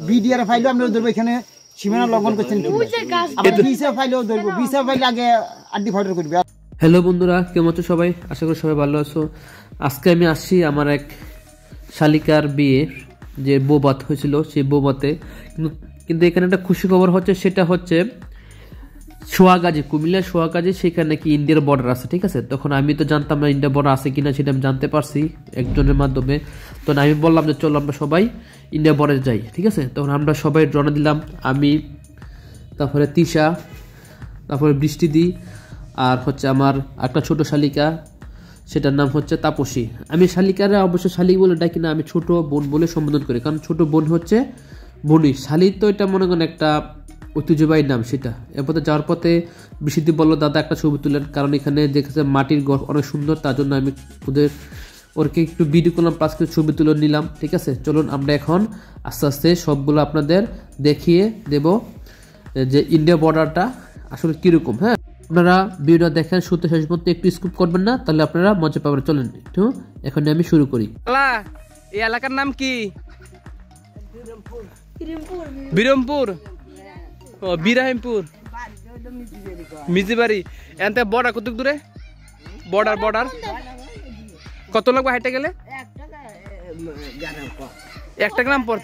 BDR ফাইলও আমরা ধরবো এখানে সীমানা লঙ্ঘন করছেন ভিসা ফাইলও ধরবো ভিসা ফাইল আগে আড্ডি ফাইল করবে। হ্যালো বন্ধুরা, কেমন আছো সবাই? আশা করি সবাই ভালো আছো। আজকে আমি আসছি আমার এক শালিকার বিয়ে যে বৌভাত হয়েছিল সেই বৌভাতে, কিন্তু এখানে একটা খুশি খবর হচ্ছে, সেটা হচ্ছে সোয়াগাজী, কুমিল্লার সোয়াগাজী, সেখানে নাকি ইন্ডিয়ার বর্ডার আছে। ঠিক আছে, তখন আমি তো জানতাম না ইন্ডিয়ার বর্ডার আছে কিনা, সেটা আমি জানতে পারছি একজনের মাধ্যমে। তখন আমি বললাম যে চলো আমরা সবাই ইন্ডিয়া বর্ডারে যাই। ঠিক আছে, তখন আমরা সবাই রওনা দিলাম, আমি, তারপরে তিশা, তারপরে বৃষ্টিদি, আর হচ্ছে আমার একটা ছোট শালিকা, সেটার নাম হচ্ছে তাপসী। আমি শালিকারা অবশ্য শালিক বলে ডাকি না, আমি ছোট বোন বলে সম্বোধন করি, কারণ ছোট বোন হচ্ছে বোনই। শালিক তো এটা মনে করেন একটা ঐতিহ্যবাহী নাম। সেটা এরপরে যাওয়ার পথে বৃষ্টিদি বললো দাদা একটা ছবি তুলেন, কারণ এখানে দেখেছে মাটির ঘর অনেক সুন্দর, তার জন্য আমি ওরকে একটু ভিডিও করলাম, প্লাস কিছু ছবি তুলে নিলাম। ঠিক আছে, চলুন আমরা এখন আস্তে আস্তে সবগুলো আপনাদের দেখিয়ে দেব যে ইন্ডিয়া বর্ডারটা আসলে কীরকম। হ্যাঁ, আপনারা ভিডিওটা দেখেন শুরুতে শেষ পর্যন্ত, একটু স্কিপ করবেন না, তাহলে আপনারা মজা পাবেন। চলেন একটু এখন আমি শুরু করি। এই এলাকার নাম কি? বিরমপুর, ও বিরাহিমপুর, মিজিবাড়ি। এনতে বর্ডার কত দূরে? বর্ডার কত লাগবে হাইটে গেলে? একটা গ্রাম পর।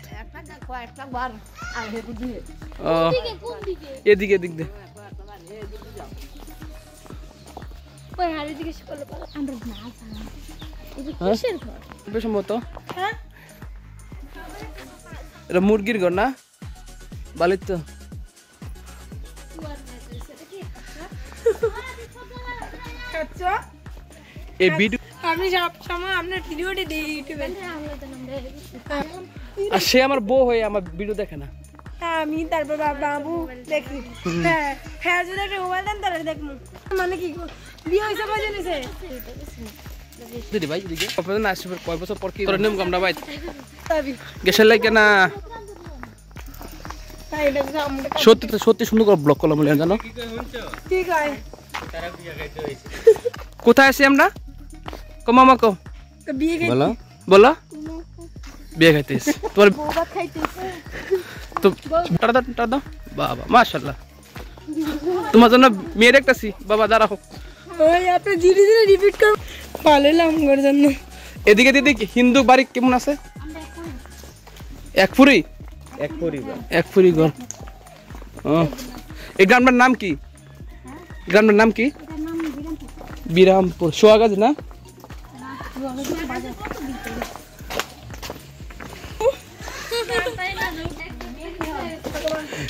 এদিকে এদিক দিয়ে সম্ভবত এটা মুরগির ঘর না? বালির তো সে আমার বউ হয়ে আমার ভিডিও দেখে না। আমি তারপর বাবু দেখি, হ্যাঁ যদি একটা মোবাইল দেন তাহলে দেখবো। মানে কি বিয়ে হয়েছে মজা নিছে দিদি ভাই দিদি আপনাদের না আসবে কয় বছর পর কি করে নিয়ম কামড়া ভাই গেছে লাগে না। সত্যি সত্যি সুন্দর করে ব্লক করলাম জানো। ঠিক আছে, কোথায় আছি আমরা? মামা কো বিয়ে বলো বলো বিয়ে খাইতেছ তোমার বউবা খাইতেছ তো টাটা দাও বাবা মাশাআল্লাহ। তোমার জন্য মেয়ে দেখতেছি বাবা, দাঁড়াও। ওই আপনি ধীরে ধীরে রিপিট কর, ভালো লাগর জন্য। এদিকে দিদি হিন্দু বাড়ি কেমন আছে? একপুরি ঘর। এই গ্রামটার নাম কি? গ্রামটার নাম কি? বিরামপুর। সোয়াগাজী না?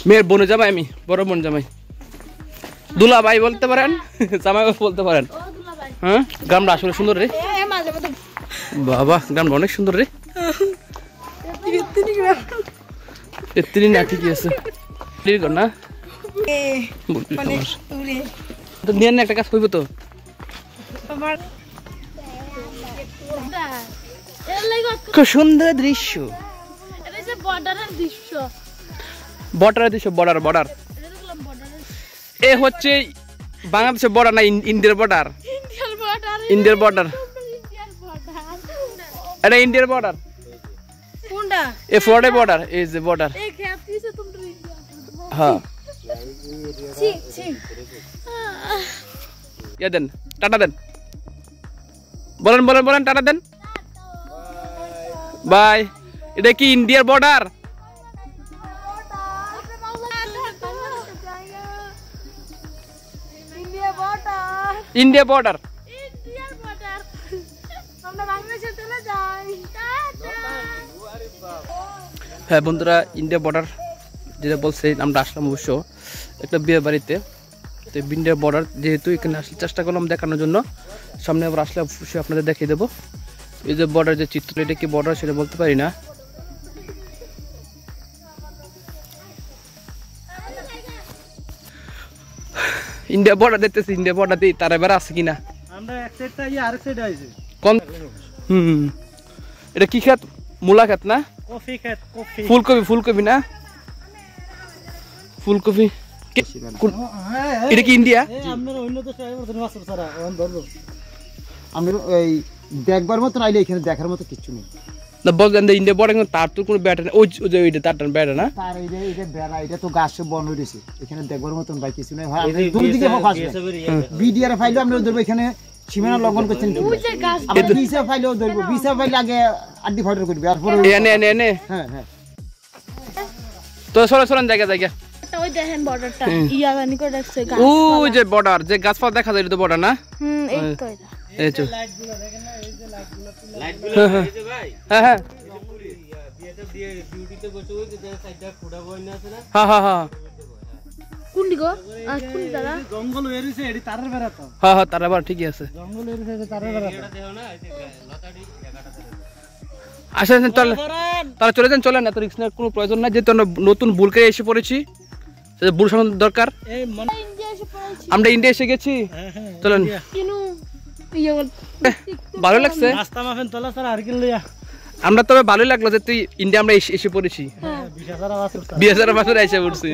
মেয়ের বোন জামাই, আমি বড় বোন জামাই। দুলা ভাই বলতে পারেন, জামাই বলতে পারেন। হ্যাঁ, গ্রামটা আসলে সুন্দর রে বাবা, গ্রামটা অনেক সুন্দর রে। এত্তিনি না ঠিকই আছে না? নিয়ে একটা কাজ করবো তো। খুব সুন্দর দৃশ্য, বর্ডার এ হচ্ছে বাংলাদেশের বর্ডার না ইন্ডিয়ার বর্ডার? ইন্ডিয়ার বর্ডার, এটা ইন্ডিয়ার বর্ডার। কোনটা? এ ফোর্ডে বর্ডার, এই যে বর্ডার। হ্যাঁ, দেন টাটা দেন, বলেন টাটা দেন, বাই। এটা কি ইন্ডিয়ার বর্ডার? India border. হ্যাঁ বন্ধুরা, ইন্ডিয়া বর্ডার যেটা বলছে আমরা আসলাম অবশ্য একটা বিয়ে বাড়িতে। তো ইন্ডিয়া বর্ডার যেহেতু এখানে আসলে চেষ্টা করলাম দেখানোর জন্য, সামনে আবার আসলে অবশ্যই আপনাদের দেখিয়ে দেবো। এই যে বর্ডার যে চিত্র, এটা কি বর্ডার সেটা বলতে পারি না। ইন্ডিয়া বর্ডার দেখতেছি, ইন্ডিয়া বর্ডার দিই তার এবার আছে কিনা। এটা কি খেত? মূলা খেত না? ফুলকপি না? ফুলকপি এটা কি ইন্ডিয়া? আমরা এই দেখবার মতন আইলে এখানে দেখার মতো কিছু নেই। না বলছেন যে ইন্ডিয়া বর্ডার কিন্তু তার তো কোনো ব্যাটা না, ওই যে ওইটা তারটার ব্যাটা না। তার এটা বেড়া, এটা তো গাছ বন হয়ে রয়েছে, এখানে দেখবার মতন ভাই কিছু নেই। দূর দিকে হোক আসবে বিডিআর ফাইলও আমরা ধরবো, এখানে সীমানা লঙ্ঘন করছেন। আবার ভিসা ফাইলও ধরবো, ভিসা ফাইল আগে আড্ডি ফাইটার করবে। এনে হ্যাঁ হ্যাঁ তো সরেন জায়গা ওই দেখেন বর্ডারটা ইয়া জানি করে রাখছে গাছ। ওই যে বর্ডার, যে গাছপালা দেখা যায় এটা তো বর্ডার না। এই তো এটা এই তো হ্যাঁ হ্যাঁ হ্যাঁ কোন দিকে কোন দাদা জঙ্গল হয়ে রয়েছে, এটি তারের বেড়া তো। হ্যাঁ তার আবার ঠিকই আছে। জঙ্গল হয়ে রয়েছে, তারের বেড়া তো। আসেন তারা চলে যান, চলেন, এত রিস্ক নেওয়ার কোনো প্রয়োজন নাই, যেহেতু আমরা নতুন বুলকে এসে পড়েছি, বুল সামনে দরকার। ইন্ডিয়া এসে পড়েছি আমরা ইন্ডিয়া এসে গেছি, চলেন। কিনু ইয়া ভালো লাগছে, রাস্তা মাফেন তোলা স্যার আর কি লইয়া আমরা তবে ভালোই লাগলো যে তুই ইন্ডিয়া আমরা এসে পড়েছি। 20,000 বছর এসে পড়ছি,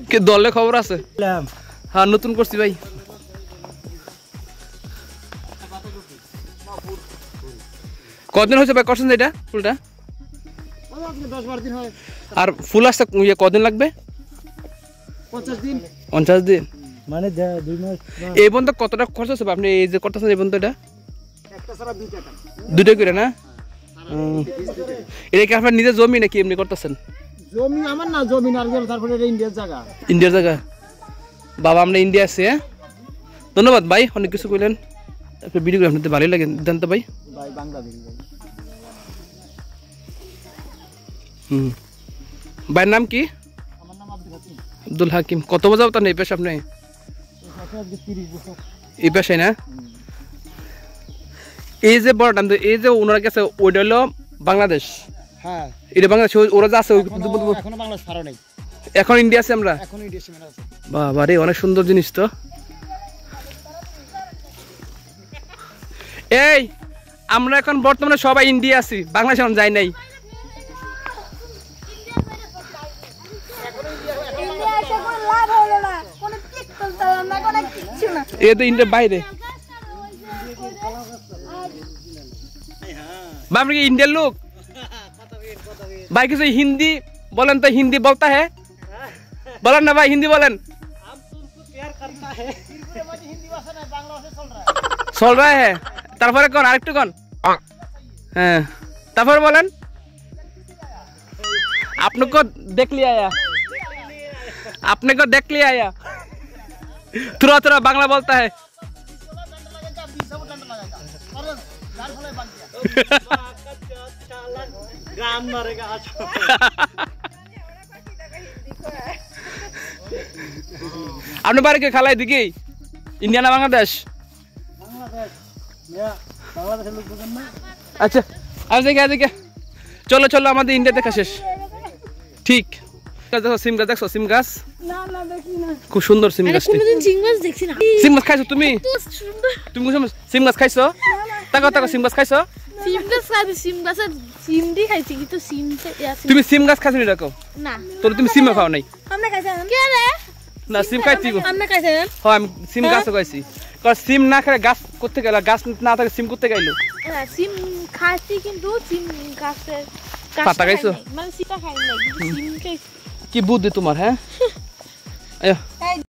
কি দলে খবর আছে? হ্যাঁ নতুন করছি ভাই। কদিন হয়েছে ভাই করছেন এটা ফুলটা? 10-12 দিন হয়। আর ফুল আসতে কদিন লাগবে? 50 দিন 50 দিন মানে 2 মাস। এই পর্যন্ত কতটা খরচ হচ্ছে আপনি এই যে করতেছেন এই পর্যন্ত? এটা একটা ছাড়া 2 টাকা, দুটো করে না? এটা কি আপনার নিজের জমি নাকি এমনি করতেছেন? জমি আমার না, জমি নারকেল, তারপরে এটা ইন্ডিয়ার জায়গা। ইন্ডিয়ার জায়গা। বাবা আমরা ইন্ডিয়া আছি। হ্যাঁ ধন্যবাদ ভাই, অনেক কিছু কইলেন, তারপর ভিডিও আপনাদের ভালোই লাগে দেন তো ভাই। ভাই বাংলাদেশ ভাই। ভাইয়ের নাম কি? আমার নাম আব্দুল হাকিম। আব্দুল হাকিম। কত বছর তার এই পেশা আপনি? আজকে 30 বছর। এই পেশায় না? এই যে বড় নাম, এই যে ওনার কাছে ওইটা হলো বাংলাদেশ। হ্যাঁ এটা বাংলাদেশ, ওরা যা আছে এখনো বাংলাদেশ ছাড়া নেই, এখন ইন্ডিয়া আছে আমরা। এখনো ইন্ডিয়া সীমানা আছে। বাবা রে, অনেক সুন্দর জিনিস তো। এই আমরা এখন বর্তমানে সবাই ইন্ডিয়া আছি, বাংলাদেশ এখন যাই নাই। ইন্ডিয়া এসে কোনো লাভ হলো না, কোনো ঠিক করতে পারলাম না, কোনো কিছু না। এ তো ইন্ডিয়ার বাইরে। ভাই আপনি কি ইন্ডিয়ার লোক? ভাই কিছু হিন্দি বলেন তো, হিন্দি বলতা হ্যাঁ বলেন না ভাই, হিন্দি বলেন। চল রা হ্যাঁ, তারপরে কোন আরেকটু কোন। হ্যাঁ তারপরে বলেন। আপনি को देख लिया आया, आपने को देख लिया आया। थोड़ा थोड़ा बांग्ला बोलता है। आपने बारे के खाला दिखे इंडिया ना बांग्लादेश? अच्छा आज देखा चलो चलो हमारे इंडिया देखा शेष ठीक। देखो सिम गाছ দেখছো, সিম গাছ না না দেখি না, খুব সুন্দর সিম গাছটি। কোনোদিন সিম গাছ দেখছি না। সিম গাছ খাইছো তুমি? এত সুন্দর তুমি সিম গাছ খাইছো? তাকাও তাকাও সিম গাছ খাইছো? সিম গাছ খাইছি, সিম গাছের সিম দি খাইছি, কিন্তু সিম তুমি সিম গাছ খাইছো নি রাখো? না তোর তুমি সিম খাও নাই? আমরা খাইছি। কে রে? না সিম খাইছি গো। আমরা খাইছি। হ্যাঁ আমি সিম গাছও খাইছি। কারণ সিম না খেলে গাছ করতে গেল, গাছ না থাকে সিম করতে গেল। হ্যাঁ সিম খাইছি, কিন্তু সিম গাছের পাতা খাইছো? মানে সিটা খাই না, কিন্তু সিম খাইছি। কি বুদ্ধি তোমার হ্যাঁ?